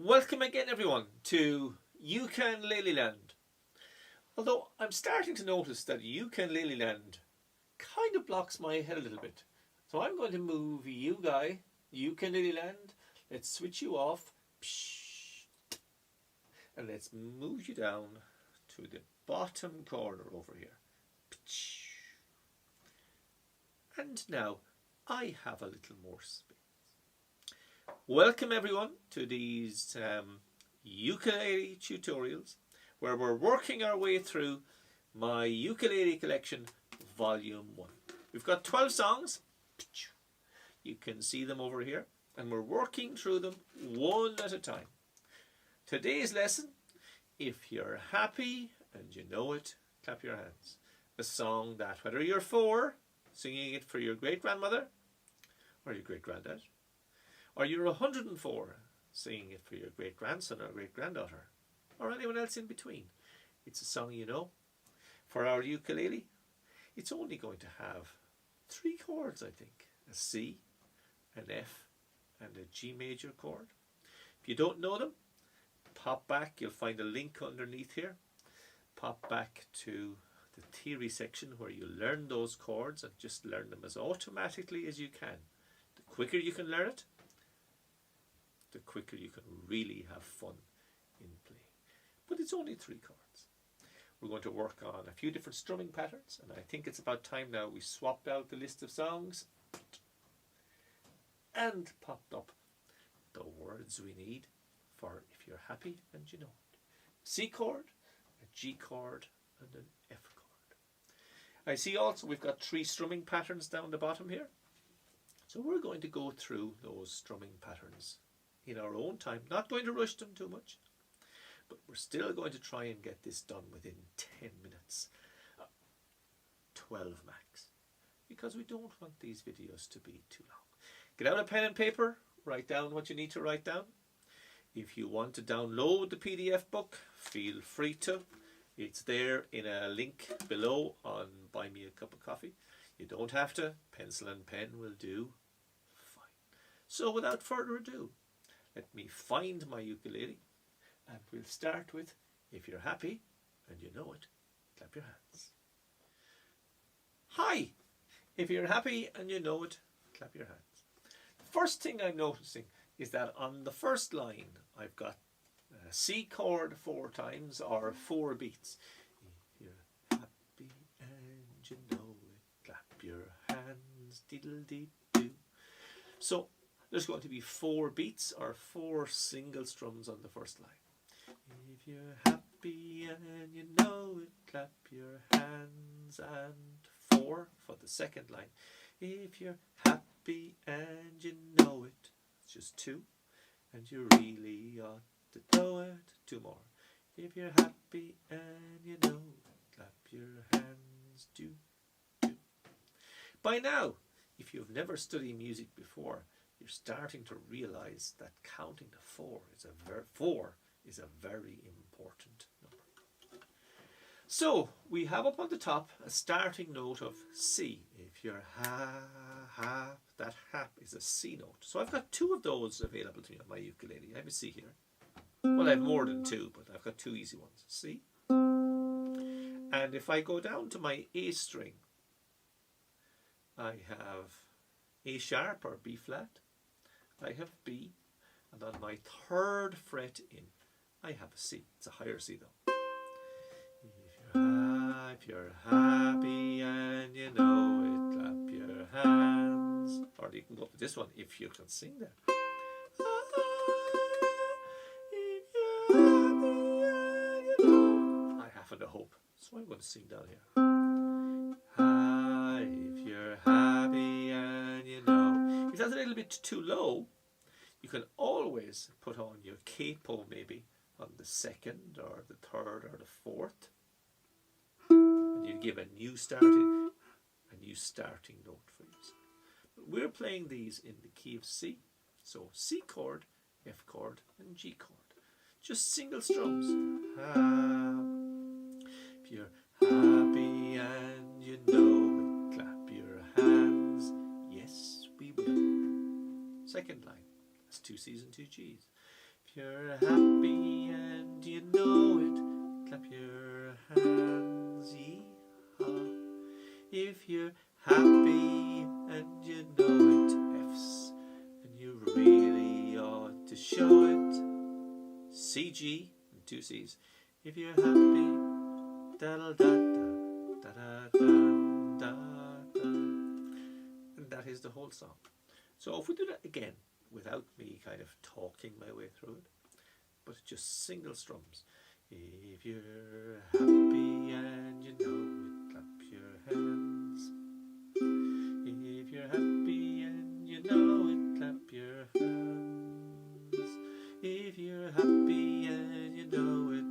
Welcome again everyone to U Can Lele Land. Although I'm starting to notice that U Can Lele Land kind of blocks my head a little bit. So I'm going to move you guy, U Can Lele Land. Let's switch you off. And let's move you down to the bottom corner over here. And now I have a little more space. Welcome everyone to these ukulele tutorials where we're working our way through my ukulele collection volume 1. We've got 12 songs. You can see them over here and we're working through them one at a time. Today's lesson, if you're happy and you know it, clap your hands. A song that whether you're 4, singing it for your great-grandmother or your great-granddad, or you're 104, singing it for your great-grandson or great-granddaughter, or anyone else in between. It's a song you know. For our ukulele, it's only going to have 3 chords, I think. A C, an F, and a G major chord. If you don't know them, pop back. You'll find a link underneath here. Pop back to the theory section where you learn those chords and just learn them as automatically as you can. The quicker you can learn it, the quicker you can really have fun in playing. But it's only 3 chords. We're going to work on a few different strumming patterns, and I think it's about time now we swapped out the list of songs and popped up the words we need for if you're happy and you know it. C chord, a G chord, and an F chord. I see also we've got 3 strumming patterns down the bottom here. So we're going to go through those strumming patterns in our own time, not going to rush them too much, but we're still going to try and get this done within 10 minutes, 12 max, because we don't want these videos to be too long. Get out a pen and paper, write down what you need to write down. If you want to download the PDF book, feel free to. It's there in a link below on Buy Me a Cup of Coffee. You don't have to, pencil and pen will do fine. So without further ado, let me find my ukulele, and we'll start with, if you're happy and you know it, clap your hands. Hi! If you're happy and you know it, clap your hands. The first thing I'm noticing is that on the first line, I've got a C chord 4 times, or 4 beats. If you're happy and you know it, clap your hands, diddle-dee-doo. So there's going to be 4 beats or 4 single strums on the first line. If you're happy and you know it, clap your hands, and 4 for the second line. If you're happy and you know it, it's just 2, and you really ought to know it. 2 more. If you're happy and you know it, clap your hands, do. By now, if you've never studied music before, you're starting to realize that counting to 4 is a very important number. So we have up on the top a starting note of C. If you're that hap is a C note. So I've got 2 of those available to me on my ukulele. Let me see here. Well, I have more than 2, but I've got 2 easy ones. C. And if I go down to my A string, I have A sharp or B flat. I have B, and on my 3rd fret in, I have a C. It's a higher C though. If you're happy and you know it, clap your hands. Or you can go to this one if you can sing that. I happen to hope, so I'm going to sing down here. If you're happy and you know. If that's a little bit too low, you can always put on your capo maybe on the 2nd or the 3rd or the 4th, and you give a new starting note for you. But we're playing these in the key of C, so C chord, F chord, and G chord. Just single strums. If you're happy and you know it, clap your hands. Yes, we will. Second line. That's 2 C's and 2 G's. If If you're happy and you know it, clap your hands, yee-haw. If you're happy and you know it, F's, and you really ought to show it, C, G, and 2 C's. If you're happy, da-da-da-da, da-da-da-da-da. And that is the whole song. So if we do that again, without me kind of talking my way through it, but just single strums. If you're happy and you know it, clap your hands. If you're happy and you know it, clap your hands. If you're happy and you know it,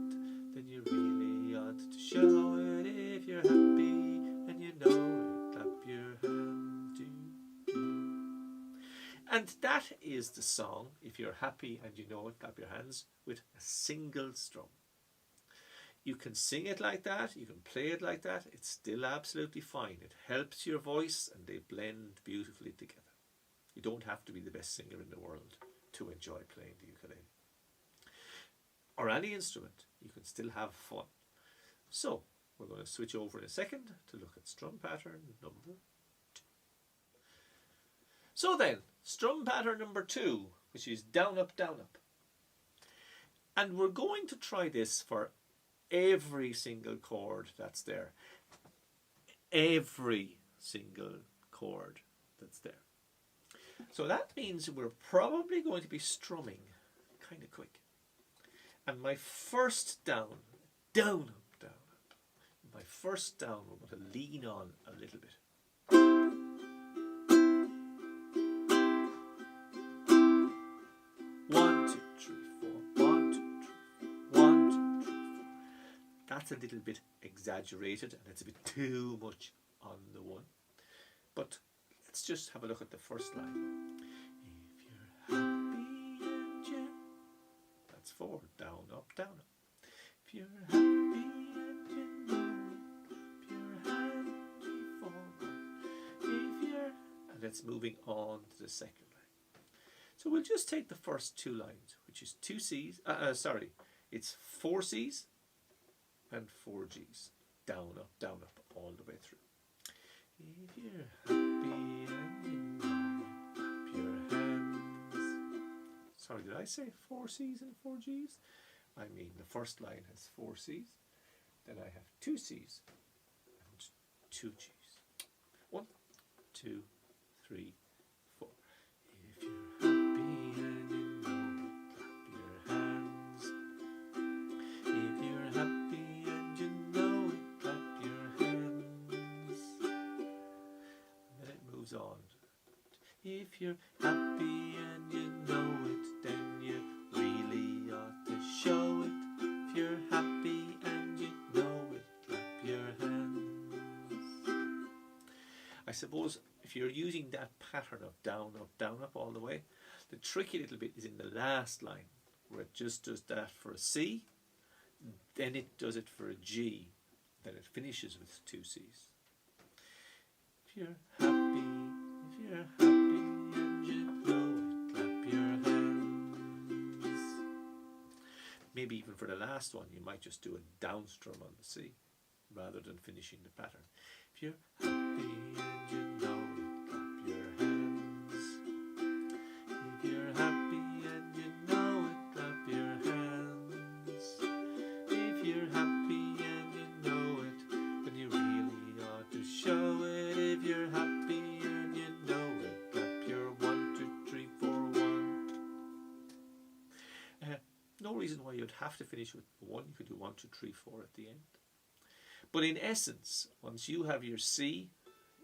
then you really ought to show it. If you're happy and you know it, clap your hands. And that is the song, If You're Happy and You Know It, Clap Your Hands, with a single strum. You can sing it like that, you can play it like that, it's still absolutely fine. It helps your voice and they blend beautifully together. You don't have to be the best singer in the world to enjoy playing the ukulele. Or any instrument, you can still have fun. So, we're going to switch over in a second to look at strum pattern number 2. So then, strum pattern number 2, which is down, up, down, up. And we're going to try this for every single chord that's there. Every single chord that's there. So that means we're probably going to be strumming kind of quick. And my first down, down, up, down, up. My first down, we're going to lean on a little bit. 1, 2, 3, 4. 1, 2, 3, 4. 1, 2, 3, 4. That's a little bit exaggerated and it's a bit too much on the one. But let's just have a look at the first line. If you're happy and you... That's 4. Down, up, down, up. If you're happy and you know it, clap your hands, 3, 4, 1. If you're... And that's moving on to the second line. So we'll just take the first 2 lines, which is 2 C's, it's 4 C's and 4 G's. Down, up, all the way through. If you're happy and you know it, clap your hands. Sorry, did I say 4 C's and 4 G's? I mean, the first line has 4 C's, then I have 2 C's and 2 G's. 1, 2, 3, 4. If you're happy and you know it, clap your hands. If you're happy and you know it, clap your hands. And then it moves on. If you're happy and you know it, then you really ought to show it. If you're happy and you know it, clap your hands. I suppose if you're using that pattern of down, up all the way, the tricky little bit is in the last line, where it just does that for a C, then it does it for a G, then it finishes with 2 C's. If you're happy and you know it, clap your hands. Maybe even for the last one, you might just do a down strum on the C, rather than finishing the pattern. If you're happy and you know it, clap your hands. If you're happy and you know it, clap your hands. If you're happy and you know it, then you really ought to show it. If you're happy and you know it, clap your 1, 2, 3, 4, 1. No reason why you'd have to finish with 1. You could do 1, 2, 3, 4 at the end. But in essence, once you have your C,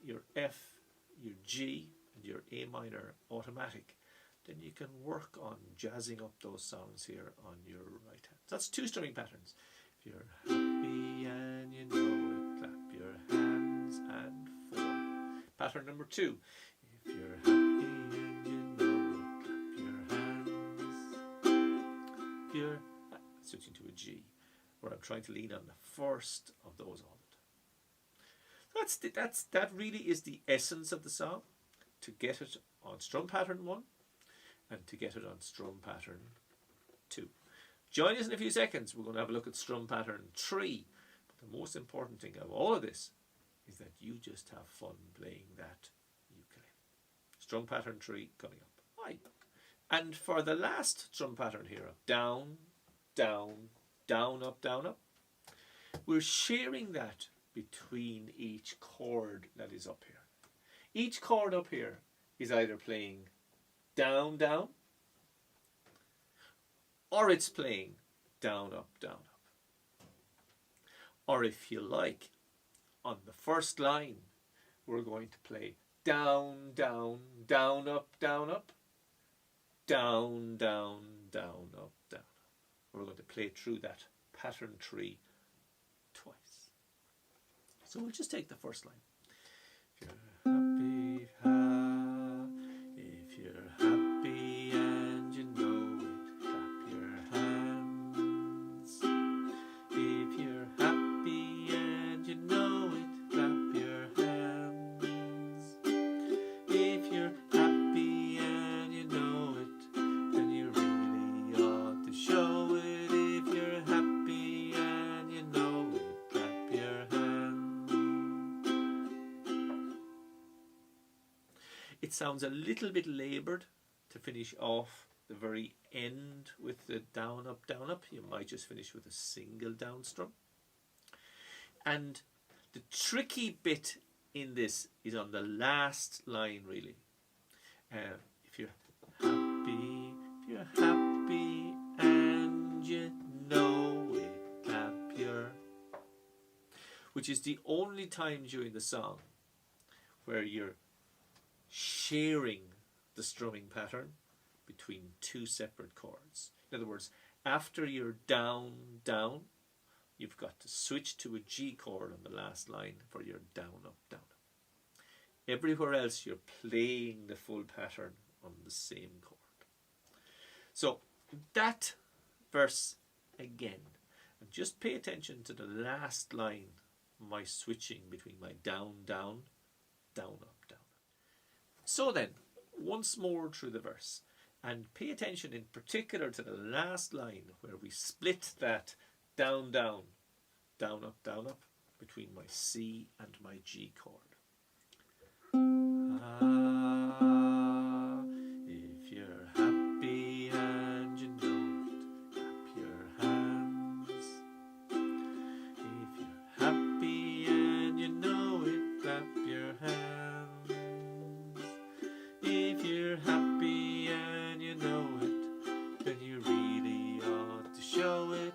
your F, your G, and your A minor automatic, then you can work on jazzing up those sounds here on your right hand. So that's 2 strumming patterns. If you're happy and you know it, clap your hands, and 4. Pattern number 2. If you're happy and you know it, clap your hands. If you're switching to a G, where I'm trying to lean on the first of those all the time. That really is the essence of the song, to get it on strum pattern 1 and to get it on strum pattern 2. Join us in a few seconds. We're going to have a look at strum pattern 3. But the most important thing of all of this is that you just have fun playing that ukulele. Strum pattern 3 coming up. Right. And for the last strum pattern here of down, down, down, up, we're sharing that between each chord that is up here. Each chord up here is either playing down, down, or it's playing down, up, down, up. Or if you like, on the first line, we're going to play down, down, down, up, down, up, down, down, down, up, down. We're going to play through that pattern 3 twice. So we'll just take the first line. If you're happy and you know it, clap your hands. If you're happy and you know it, clap your hands. If you're happy and you know it, then you really ought to show it. If you're happy and you know it, clap your hands. It sounds a little bit laboured to finish off the very end with the down, up, down, up. You might just finish with a single down strum. And the tricky bit in this is on the last line, really. If you're happy and you know it, clap your... Which is the only time during the song where you're sharing the strumming pattern between 2 separate chords. In other words, after you're down, down, you've got to switch to a G chord on the last line for your down, up, down, up. Everywhere else you're playing the full pattern on the same chord. So that verse again, and just pay attention to the last line, my switching between my down, down, down, up, down. So then, once more through the verse, and pay attention in particular to the last line where we split that down, down, down, up between my C and my G chord. If you're happy and you know it, clap your hands. If you're happy and you know it, clap your hands. If you're happy and you know it, then you really ought to show it.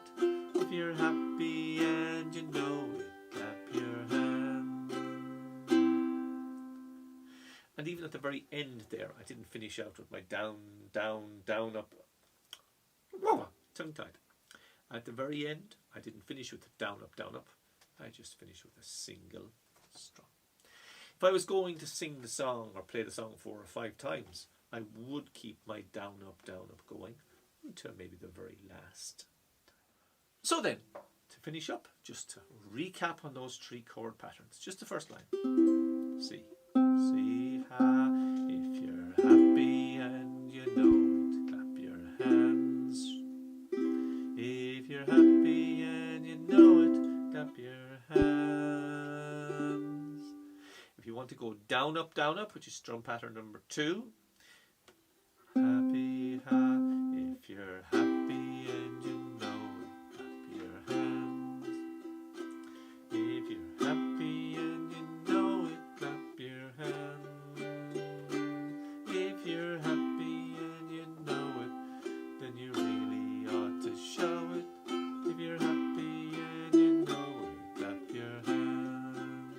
If you're happy and you know it, clap your hands. And even at the very end there, I didn't finish out with my down, down, down, up. Tongue-tied. At the very end, I didn't finish with the down, up, down, up. I just finished with a single strum. If I was going to sing the song or play the song 4 or 5 times, I would keep my down, up going until maybe the very last time. So then, to finish up, just to recap on those 3 chord patterns, just the first line. C, C, ha. If you're happy and you know it, clap your hands. If you're happy and you know it, clap your hands. If you want to go down, up, which is strum pattern number 2. Happy, ha. If you're happy and you know it, clap your hands. If you're happy and you know it, clap your hands. If you're happy and you know it, then you really ought to show it. If you're happy and you know it, clap your hands.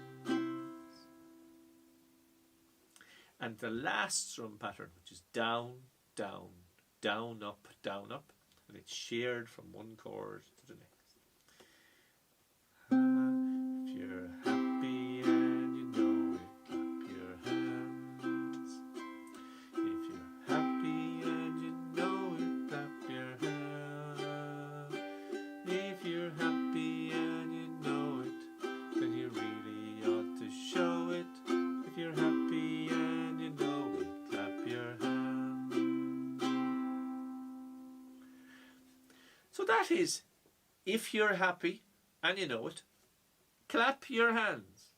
And the last strum pattern, which is down, down, down, up, and it's shared from one chord to the next. If you're happy and you know it, clap your hands. If you're happy and you know it, clap your hands. If you're happy and you know it, then you really ought to show it. If you're happy and you know it, clap your hands. So that is, if you're happy and you know it, clap your hands.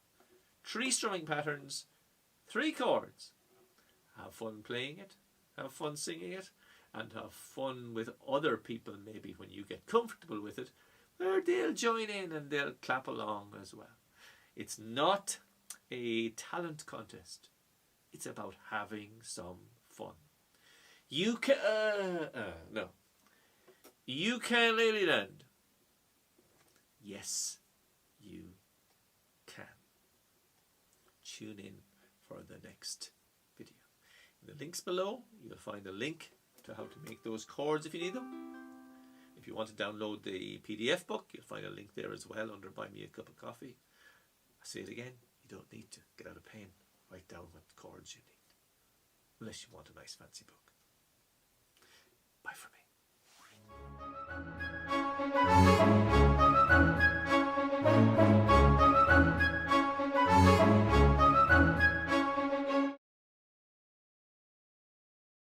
3 strumming patterns, 3 chords. Have fun playing it, have fun singing it, and have fun with other people maybe when you get comfortable with it, where they'll join in and they'll clap along as well. It's not a talent contest. It's about having some fun. You can... no. U Can Lele Land. Yes, you can. Tune in for the next video. In the links below, you'll find a link to how to make those chords if you need them. If you want to download the PDF book, you'll find a link there as well under Buy Me a Cup of Coffee. I say it again, you don't need to get out a pen, write down what chords you need. Unless you want a nice fancy book.